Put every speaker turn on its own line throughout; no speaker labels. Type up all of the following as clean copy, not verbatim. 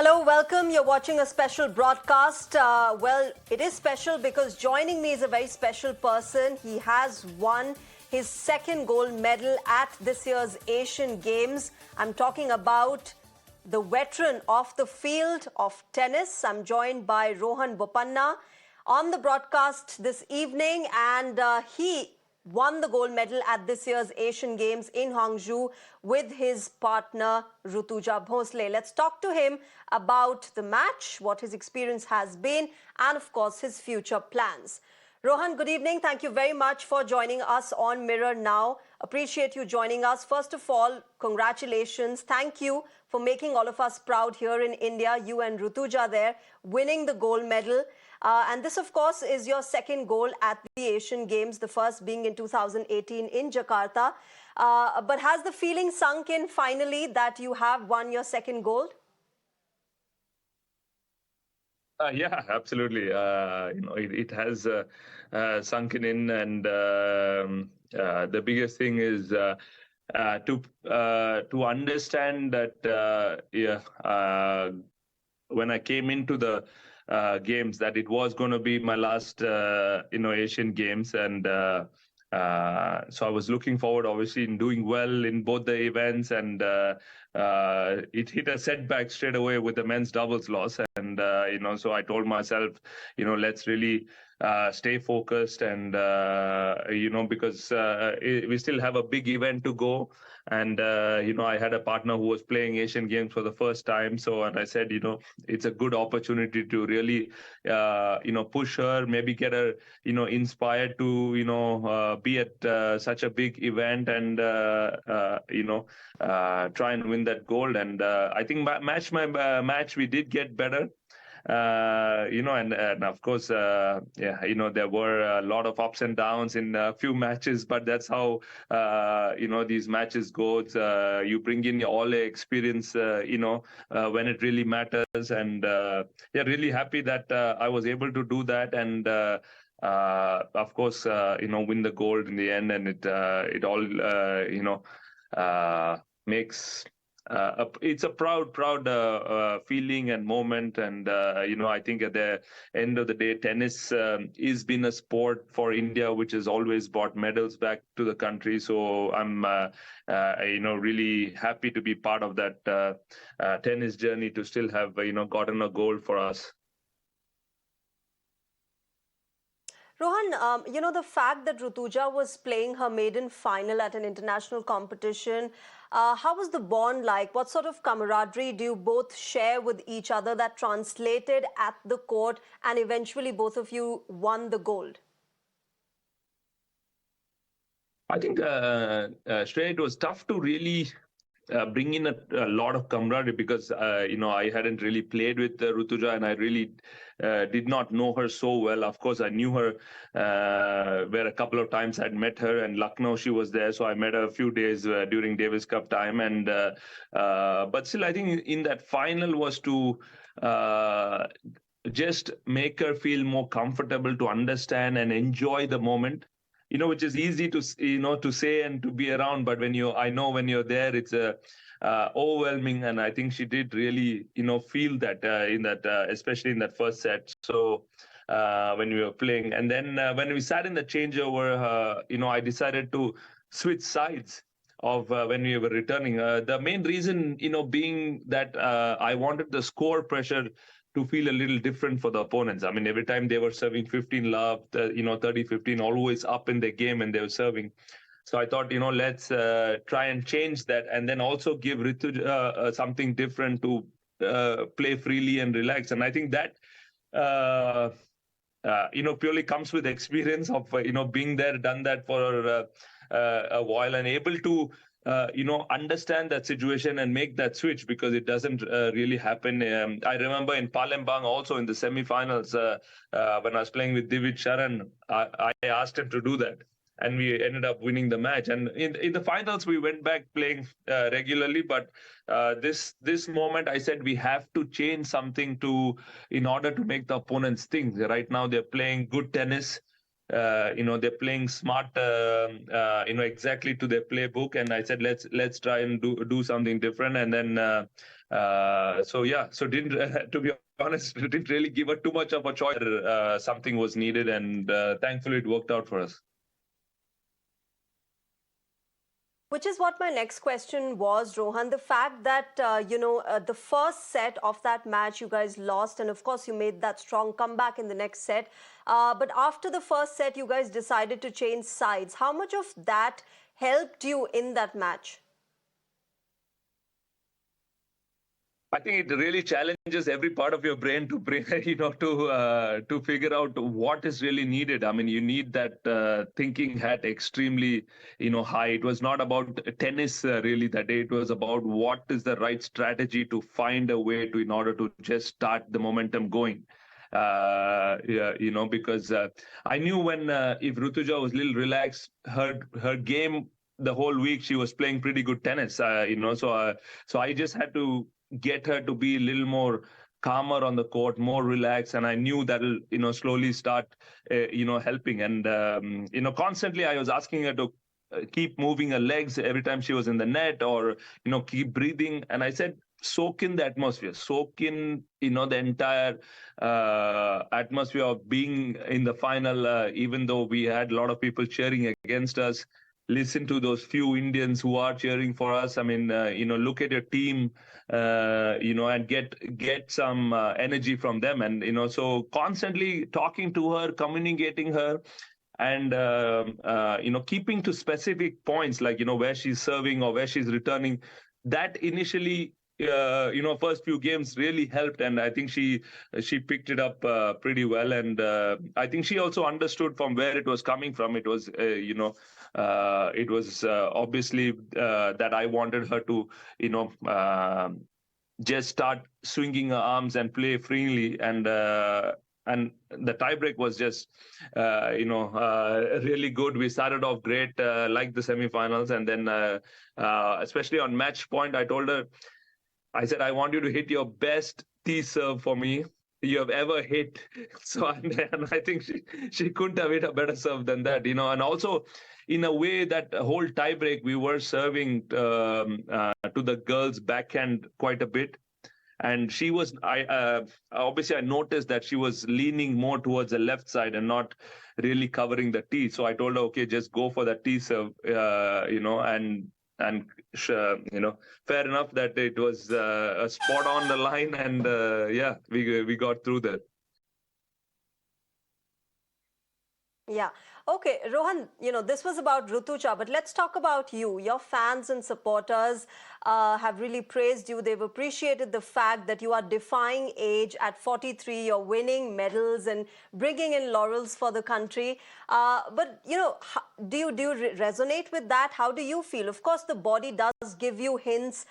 Hello, welcome. You're watching a special broadcast. Well, it is special because joining me is a very special person. He has won his second gold medal at this year's Asian Games. I'm talking about the veteran of the field of tennis. I'm joined by Rohan Bopanna on the broadcast this evening, and he won the gold medal at this year's Asian Games in Hangzhou with his partner Rutuja Bhosale. Let's talk to him about the match, what his experience has been, and of course his future plans. Rohan, good evening. Thank you very much for joining us on Mirror Now. Appreciate you joining us. First of all, congratulations. Thank you for making all of us proud here in India. You and Rutuja there winning the gold medal. And this, of course, is your second gold at the Asian Games, the first being in 2018 in Jakarta. But has the feeling sunk in finally that you have won your second gold?
Yeah, absolutely. It has sunken in, and the biggest thing is to understand that when I came into the games, that it was going to be my last Asian Games, and so I was looking forward, obviously, in doing well in both the events, and it hit a setback straight away with the men's doubles loss, and so I told myself, let's really stay focused, and because we still have a big event to go, and I had a partner who was playing Asian Games for the first time, and I said, it's a good opportunity to really push her, maybe get her inspired to be at such a big event, and try and win that gold. And I think match we did get better. And of course, there were a lot of ups and downs in a few matches, but that's how, these matches go. You bring in all the experience, when it really matters. And really happy that I was able to do that. And of course, win the gold in the end. And it all, makes it's a proud feeling and moment, and I think at the end of the day, tennis is been a sport for India which has always brought medals back to the country. So I'm really happy to be part of that tennis journey, to still have gotten a gold for us.
Rohan, the fact that Rutuja was playing her maiden final at an international competition, how was the bond like? What sort of camaraderie do you both share with each other that translated at the court and eventually both of you won the gold?
I think, Shreya, it was tough to really bring in a lot of camaraderie, because I hadn't really played with Rutuja, and I really did not know her so well. Of course, I knew her where a couple of times I'd met her, and Lucknow she was there, so I met her a few days during Davis Cup time. And but still, I think in that final was to just make her feel more comfortable, to understand and enjoy the moment, which is easy to to say and to be around, but when you're there, it's overwhelming. And I think she did really feel that in that especially in that first set. So when we were playing, and then when we sat in the changeover, I decided to switch sides of when we were returning. The main reason being that I wanted the score pressure to feel a little different for the opponents. I mean, every time they were serving 15 love, 30-15, always up in the game, and they were serving. So I thought, let's try and change that, and then also give Ritu something different to play freely and relax. And I think that, purely comes with experience of, being there, done that for a while, and able to understand that situation and make that switch, because it doesn't really happen. I remember in Palembang also in the semi-finals, when I was playing with Divid Sharan, I asked him to do that, and we ended up winning the match. And in the finals, we went back playing regularly. But this moment, I said we have to change something in order to make the opponents think. Right now, they're playing good tennis. they're playing smart, exactly to their playbook. And I said, let's try and do something different. And then, so didn't, to be honest, didn't really give her too much of a choice. Something was needed, and thankfully it worked out for us.
Which is what my next question was, Rohan. The fact that, the first set of that match you guys lost, and of course you made that strong comeback in the next set. But after the first set, you guys decided to change sides. How much of that helped you in that match?
I think it really challenges every part of your brain to bring, to figure out what is really needed. I mean, you need that thinking hat extremely, high. It was not about tennis really that day. It was about what is the right strategy to find a way to, in order to just start the momentum going. Yeah, because I knew when if Rutuja was a little relaxed, her game the whole week she was playing pretty good tennis. So I just had to get her to be a little more calmer on the court, more relaxed, and I knew that'll slowly start helping. And constantly I was asking her to keep moving her legs every time she was in the net, or keep breathing. And I said, soak in the atmosphere, soak in the entire atmosphere of being in the final, even though we had a lot of people cheering against us. Listen to those few Indians who are cheering for us. I mean, look at your team, and get some energy from them. And so constantly talking to her, communicating her, and keeping to specific points, like where she's serving or where she's returning. That initially, first few games really helped, and I think she picked it up pretty well. And I think she also understood from where it was coming from. It was obviously that I wanted her to just start swinging her arms and play freely. And the tiebreak was just really good. We started off great, like the semifinals, and then especially on match point, I said, I want you to hit your best tee serve for me you have ever hit. So, and I think she couldn't have hit a better serve than that, And also, in a way, that whole tiebreak, we were serving to the girls' backhand quite a bit. And she was, obviously I noticed that she was leaning more towards the left side and not really covering the tee. So I told her, okay, just go for the tee serve, and fair enough that it was a spot on the line, and we got through that.
Yeah. Okay, Rohan, this was about Rutuja, but let's talk about you. Your fans and supporters have really praised you. They've appreciated the fact that you are defying age at 43. You're winning medals and bringing in laurels for the country. But, do you resonate with that? How do you feel? Of course, the body does give you hints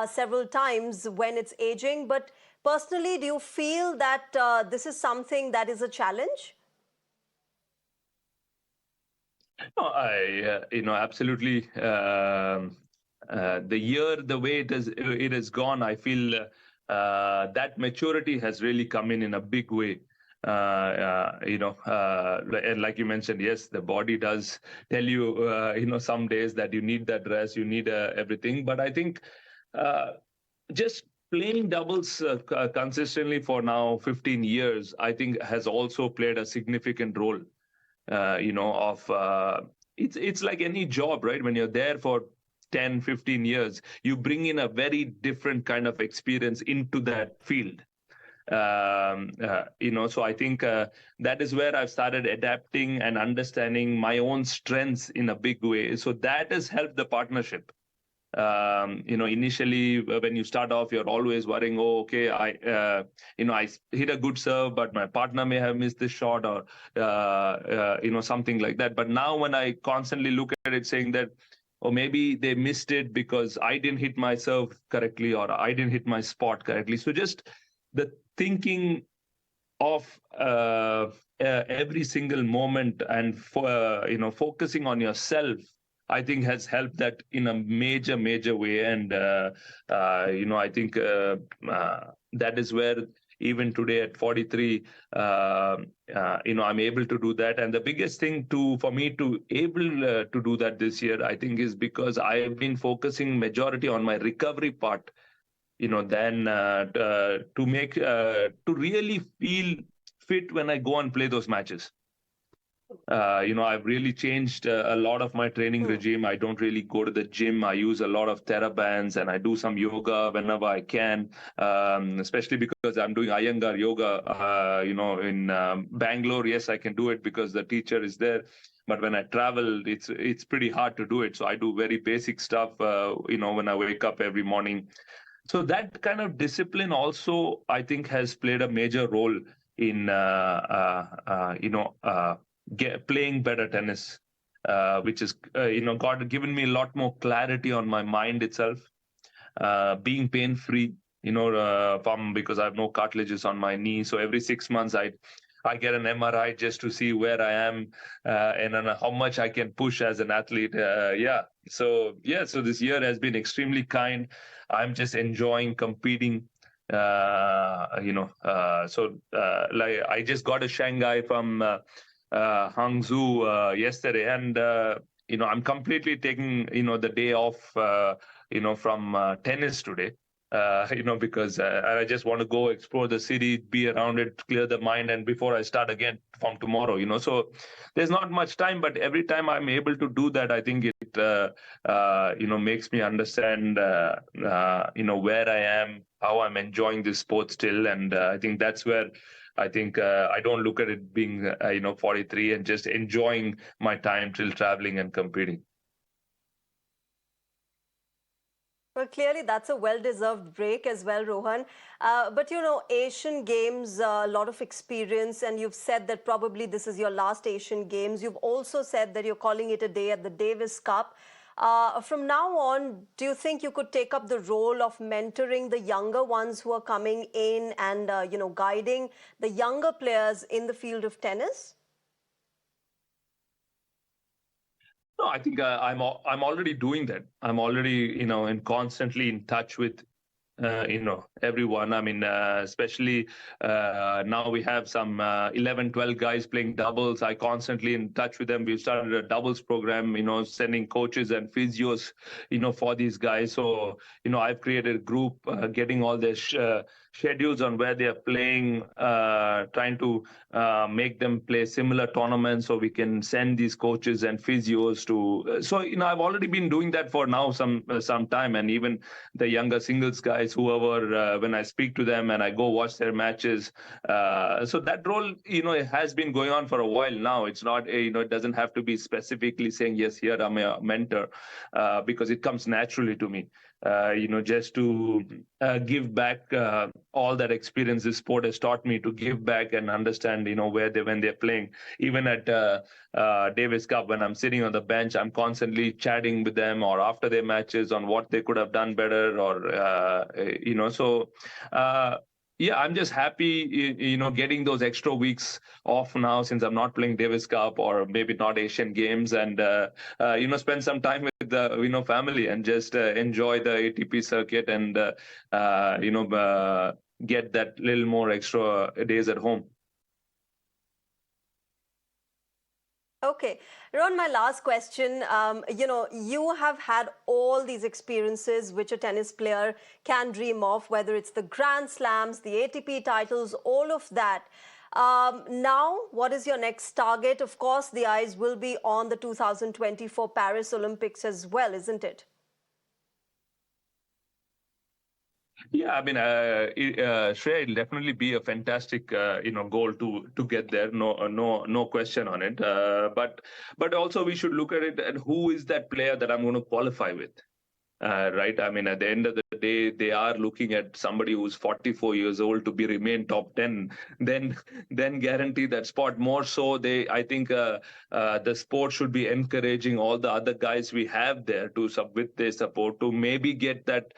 several times when it's aging. But personally, do you feel that this is something that is a challenge?
No, absolutely. The way it has gone, I feel that maturity has really come in a big way. And like you mentioned, yes, the body does tell you, some days that you need that rest, you need everything. But I think just playing doubles consistently for now 15 years, I think has also played a significant role. It's like any job, right? When you're there for 10, 15 years, you bring in a very different kind of experience into that field. So I think that is where I've started adapting and understanding my own strengths in a big way. So that has helped the partnership. Initially when you start off, you're always worrying, oh, okay, I hit a good serve, but my partner may have missed this shot, or something like that. But now when I constantly look at it, saying that, or maybe they missed it because I didn't hit my serve correctly, or I didn't hit my spot correctly. So just the thinking of every single moment, and focusing on yourself, I think has helped that in a major way. And I think that is where even today at 43, I'm able to do that. And the biggest thing for me to able to do that this year, I think, is because I have been focusing majority on my recovery part, than to really feel fit when I go and play those matches. I've really changed a lot of my training regime. I don't really go to the gym. I use a lot of TheraBands and I do some yoga whenever I can, especially because I'm doing Iyengar yoga, in Bangalore. Yes, I can do it because the teacher is there. But when I travel, it's pretty hard to do it. So I do very basic stuff, when I wake up every morning. So that kind of discipline also, I think, has played a major role in playing better tennis, which is given me a lot more clarity on my mind itself, being pain free. Because I have no cartilages on my knee, so every 6 months I get an MRI just to see where I am and how much I can push as an athlete. So this year has been extremely kind. I'm just enjoying competing. Like I just got a Shanghai from Hangzhou yesterday, and I'm completely taking the day off from tennis today. Because I just want to go explore the city, be around it, clear the mind, and before I start again from tomorrow, So there's not much time, but every time I'm able to do that, I think it, makes me understand, where I am, how I'm enjoying this sport still, and I think that's where I think I don't look at it being, 43 and just enjoying my time till traveling and competing.
Well, clearly that's a well-deserved break as well, Rohan. But Asian Games, a lot of experience, and you've said that probably this is your last Asian Games. You've also said that you're calling it a day at the Davis Cup. From now on, do you think you could take up the role of mentoring the younger ones who are coming in and, guiding the younger players in the field of tennis?
No, I think I'm already doing that. I'm already and constantly in touch with everyone. I mean, especially now we have some 11, 12 guys playing doubles. I constantly in touch with them. We've started a doubles program, sending coaches and physios, for these guys. So, I've created a group, getting all their schedules on where they are playing, trying to make them play similar tournaments so we can send these coaches and physios to. So, I've already been doing that for now some time, and even the younger singles guys, whoever, when I speak to them and I go watch their matches. So that role, it has been going on for a while now. It's not, it doesn't have to be specifically saying, yes, here I'm a mentor, because it comes naturally to me. Just to give back all that experience this sport has taught me, to give back and understand, when they're playing. Even at Davis Cup, when I'm sitting on the bench, I'm constantly chatting with them, or after their matches, on what they could have done better, or yeah, I'm just happy, getting those extra weeks off now, since I'm not playing Davis Cup or maybe not Asian Games, and spend some time with the family and just enjoy the ATP circuit, and get that little more extra days at home.
Okay. Ron, my last question. You have had all these experiences which a tennis player can dream of, whether it's the Grand Slams, the ATP titles, all of that. Now, what is your next target? Of course, the eyes will be on the 2024 Paris Olympics as well, isn't it?
Yeah, I mean, Shreya, it'll definitely be a fantastic, goal to get there. No question on it. But also we should look at it, and who is that player that I'm going to qualify with? Right. I mean, at the end of the day, they are looking at somebody who's 44 years old to remain top 10, then guarantee that spot. More so, I think the sport should be encouraging all the other guys we have there to with their support to maybe get that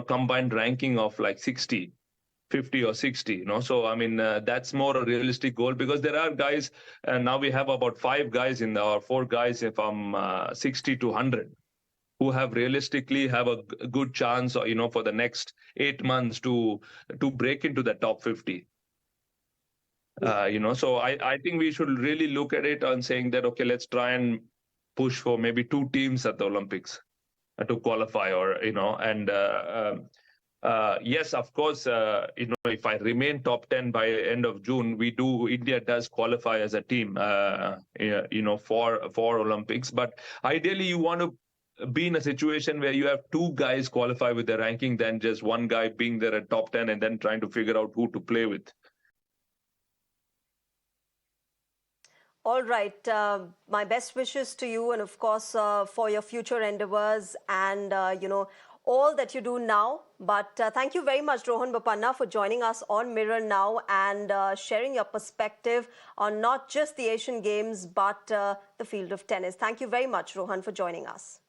combined ranking of like 60. 50 or 60, so I mean, that's more a realistic goal, because there are guys, and now we have about 5 guys or 4 guys from 60 to 100. who have realistically have a good chance, or for the next 8 months to break into the top 50. So I think we should really look at it on saying that, okay, let's try and push for maybe two teams at the Olympics to qualify, or and yes, of course, if I remain top 10 by end of June, India does qualify as a team, for Olympics. But ideally, you want to be in a situation where you have two guys qualify with the ranking, than just one guy being there at top 10 and then trying to figure out who to play with.
All right. My best wishes to you, and of course, for your future endeavors and, all that you do now. But thank you very much, Rohan Bopanna, for joining us on Mirror Now and sharing your perspective on not just the Asian Games, but the field of tennis. Thank you very much, Rohan, for joining us.